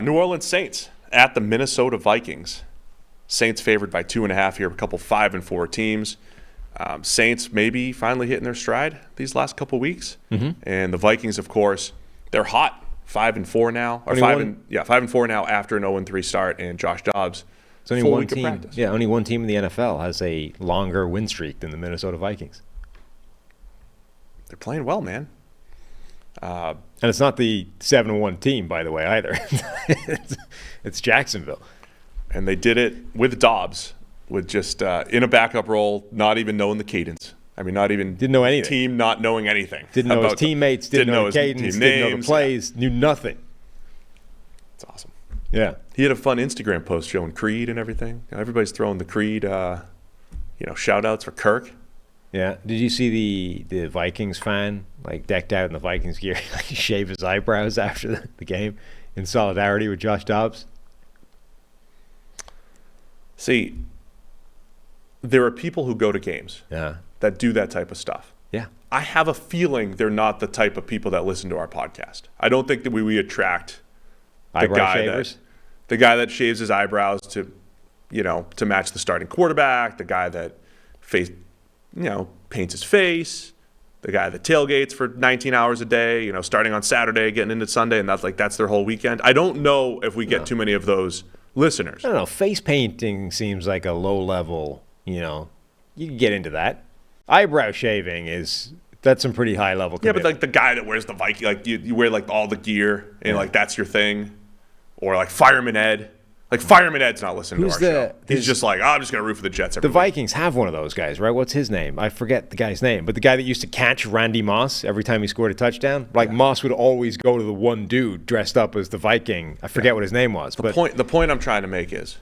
New Orleans Saints at the Minnesota Vikings. Saints favored by 2.5 here, a couple 5-4 teams. Saints maybe finally hitting their stride these last couple weeks. And the Vikings, of course, they're hot. 5-4 now. Or 5-4 now after an 0-3 start, and Josh Dobbs. It's only one team. Yeah, only one team in the NFL has a longer win streak than the Minnesota Vikings. They're playing well, man. And it's not the 7-1 team, by the way, either. It's Jacksonville. And they did it with Dobbs, with just in a backup role, not even knowing the cadence. I mean, not even didn't know anything. Team not knowing anything. Didn't know his teammates, didn't know his cadence, didn't know the plays, knew nothing. It's awesome. Yeah. He had a fun Instagram post showing Creed and everything. Everybody's throwing the Creed, shout-outs for Kirk. Yeah. Did you see the Vikings fan, decked out in the Vikings gear, shave his eyebrows after the game in solidarity with Josh Dobbs? See, there are people who go to games that do that type of stuff. Yeah. I have a feeling they're not the type of people that listen to our podcast. I don't think that we attract the guy that shaves his eyebrows to match the starting quarterback, the guy that paints his face, the guy that tailgates for 19 hours a day, starting on Saturday, getting into Sunday, and that's their whole weekend. I don't know if we get too many of those listeners. I don't know. Face painting seems like a low level, you can get into that. Eyebrow shaving that's some pretty high level commitment. Yeah, but the guy that wears the Viking, you wear all the gear and that's your thing. Or Fireman Ed. Fireman Ed's not listening to our show. He's just I'm just going to root for the Jets every week. Vikings have one of those guys, right? What's his name? I forget the guy's name. But the guy that used to catch Randy Moss every time he scored a touchdown. Moss would always go to the one dude dressed up as the Viking. I forget what his name was. The point I'm trying to make is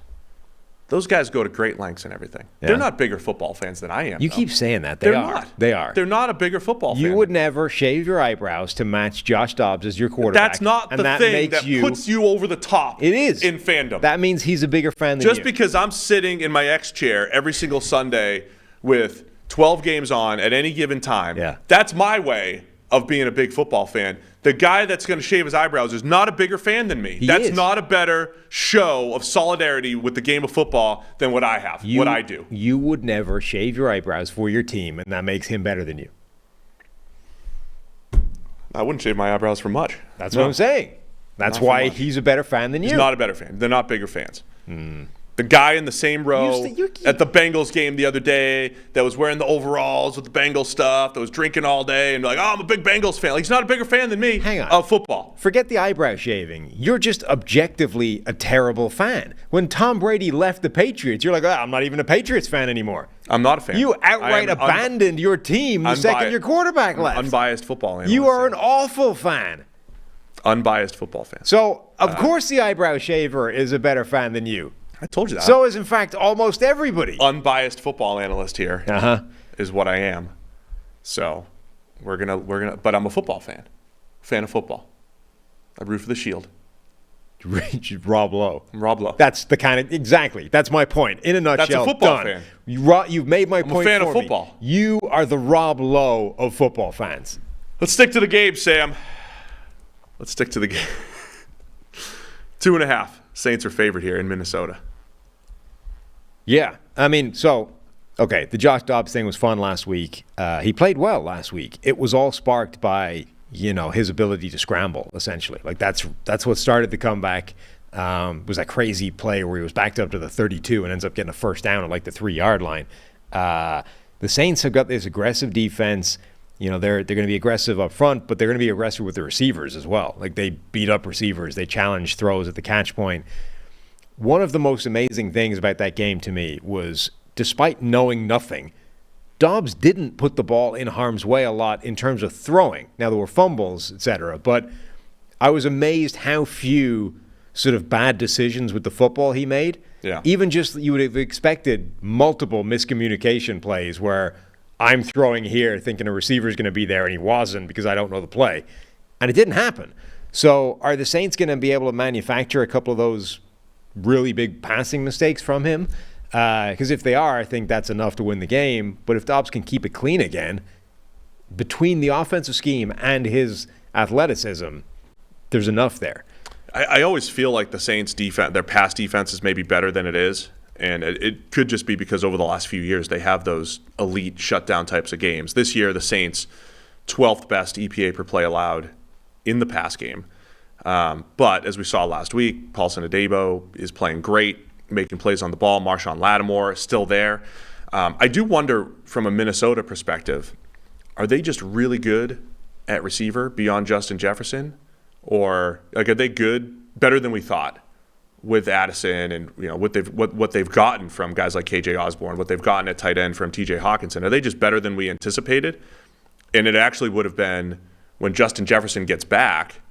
those guys go to great lengths and everything. Yeah. They're not bigger football fans than I am. You keep saying that. They're not. They are. They're not a bigger football fan. You would never shave your eyebrows to match Josh Dobbs as your quarterback. That's not the thing that puts you over the top. It is. In fandom. That means he's a bigger fan than you. Just because I'm sitting in my X chair every single Sunday with 12 games on at any given time, that's my way of being a big football fan. The guy that's going to shave his eyebrows is not a bigger fan than me. That's not a better show of solidarity with the game of football than what I have, what I do. You would never shave your eyebrows for your team, and that makes him better than you. I wouldn't shave my eyebrows for much. That's what I'm saying. That's why he's a better fan than you. He's not a better fan. They're not bigger fans. The guy in the same row at the Bengals game the other day that was wearing the overalls with the Bengals stuff, that was drinking all day and I'm a big Bengals fan. He's not a bigger fan than me of football. Forget the eyebrow shaving. You're just objectively a terrible fan. When Tom Brady left the Patriots, you're I'm not even a Patriots fan anymore. I'm not a fan. You outright abandoned your team the second your quarterback left. Unbiased football analyst. You are an awful fan. Unbiased football fan. So, of course the eyebrow shaver is a better fan than you. I told you that. So is, in fact, almost everybody. Unbiased football analyst here is what I am. So we're gonna. But I'm a football fan of football. I root for the Shield. Rob Lowe. I'm Rob Lowe. That's the kind of exactly. That's my point. In a nutshell, that's a football done. Fan. You've made my point. I'm a fan of football. You are the Rob Lowe of football fans. Let's stick to the game, Sam. Let's stick to the game. 2.5. Saints are favored here in Minnesota. Yeah. I mean, the Josh Dobbs thing was fun last week. He played well last week. It was all sparked by, his ability to scramble, essentially. That's what started the comeback. It was that crazy play where he was backed up to the 32 and ends up getting a first down at the 3-yard line. The Saints have got this aggressive defense. They're going to be aggressive up front, but they're going to be aggressive with the receivers as well. They beat up receivers. They challenge throws at the catch point. One of the most amazing things about that game to me was, despite knowing nothing, Dobbs didn't put the ball in harm's way a lot in terms of throwing. Now, there were fumbles, etc., but I was amazed how few sort of bad decisions with the football he made. Yeah. Even just, you would have expected multiple miscommunication plays where I'm throwing here thinking a receiver is going to be there, and he wasn't because I don't know the play. And it didn't happen. So are the Saints going to be able to manufacture a couple of those really big passing mistakes from him? Because if they are, I think that's enough to win the game. But if Dobbs can keep it clean again, between the offensive scheme and his athleticism, there's enough there. I always feel like the Saints' defense, their pass defense is maybe better than it is. And it could just be because over the last few years, they have those elite shutdown types of games. This year, the Saints, 12th best EPA per play allowed in the pass game. But as we saw last week, Paulson Adebo is playing great, making plays on the ball. Marshawn Lattimore is still there. I do wonder from a Minnesota perspective, are they just really good at receiver beyond Justin Jefferson? Or like, are they good, better than we thought with Addison and what they've gotten from guys like KJ Osborne, what they've gotten at tight end from TJ Hawkinson? Are they just better than we anticipated? And it actually would have been when Justin Jefferson gets back,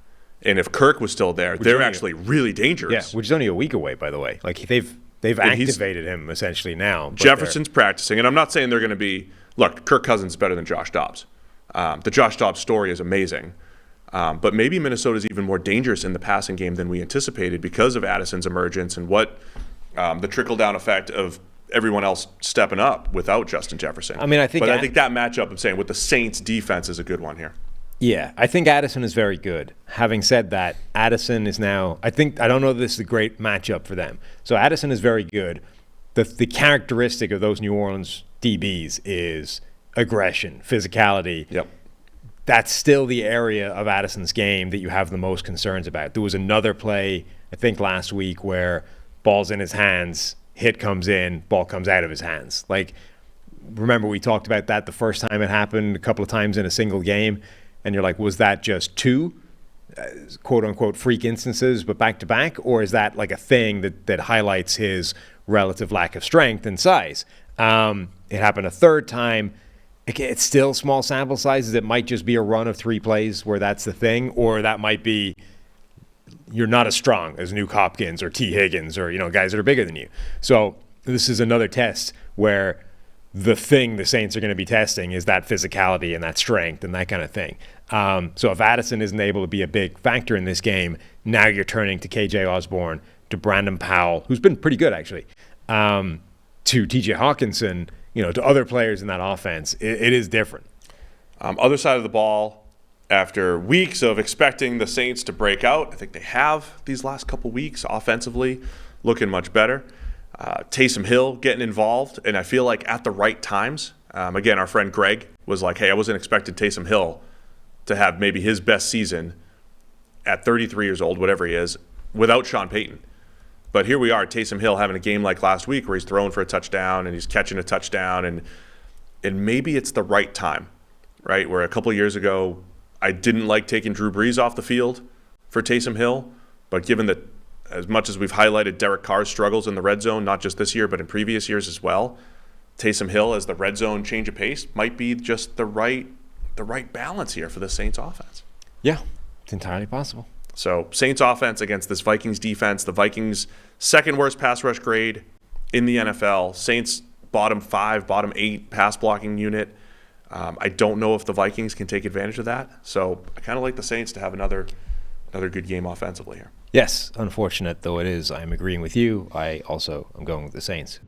and if Kirk was still there, they're actually really dangerous. Yeah, which is only a week away, by the way. Like they've activated him essentially now. Jefferson's practicing, and I'm not saying they're going to be. Look, Kirk Cousins is better than Josh Dobbs. The Josh Dobbs story is amazing. But maybe Minnesota's even more dangerous in the passing game than we anticipated because of Addison's emergence and what the trickle-down effect of everyone else stepping up without Justin Jefferson. I mean, I think that matchup, I'm saying, with the Saints' defense is a good one here. Yeah, I think Addison is very good. Having said that, Addison is now, I don't know that this is a great matchup for them. So Addison is very good. The characteristic of those New Orleans DBs is aggression, physicality. Yep. That's still the area of Addison's game that you have the most concerns about. There was another play, I think last week, where ball's in his hands, hit comes in, ball comes out of his hands. Like, remember we talked about that the first time it happened, a couple of times in a single game, and you're like, was that just two quote-unquote freak instances but back-to-back, or is that like a thing that highlights his relative lack of strength and size? It happened a third time. It's still small sample sizes. It might just be a run of 3 plays where that's the thing, or that might be you're not as strong as Nuke Hopkins or T. Higgins or guys that are bigger than you. So this is another test where the thing the Saints are going to be testing is that physicality and that strength and that kind of thing. So if Addison isn't able to be a big factor in this game, now you're turning to KJ Osborne, to Brandon Powell, who's been pretty good actually, to TJ Hawkinson, to other players in that offense. It is different. Other side of the ball, after weeks of expecting the Saints to break out, I think they have these last couple weeks offensively, looking much better. Taysom Hill getting involved, and I feel like at the right times. Again, our friend Greg was like, hey, I wasn't expecting Taysom Hill to have maybe his best season at 33 years old, whatever he is, without Sean Payton. But here we are, Taysom Hill having a game like last week where he's throwing for a touchdown and he's catching a touchdown, and maybe it's the right time, right? Where a couple of years ago, I didn't like taking Drew Brees off the field for Taysom Hill, but given that as much as we've highlighted Derek Carr's struggles in the red zone, not just this year, but in previous years as well, Taysom Hill as the red zone change of pace might be just the right balance here for the Saints offense. Yeah, it's entirely possible. So Saints offense against this Vikings defense, the Vikings' second worst pass rush grade in the NFL. Saints bottom 5, bottom 8 pass blocking unit. I don't know if the Vikings can take advantage of that. So I kind of like the Saints to have another good game offensively here. Yes, unfortunate though it is, I'm agreeing with you. I also am going with the Saints.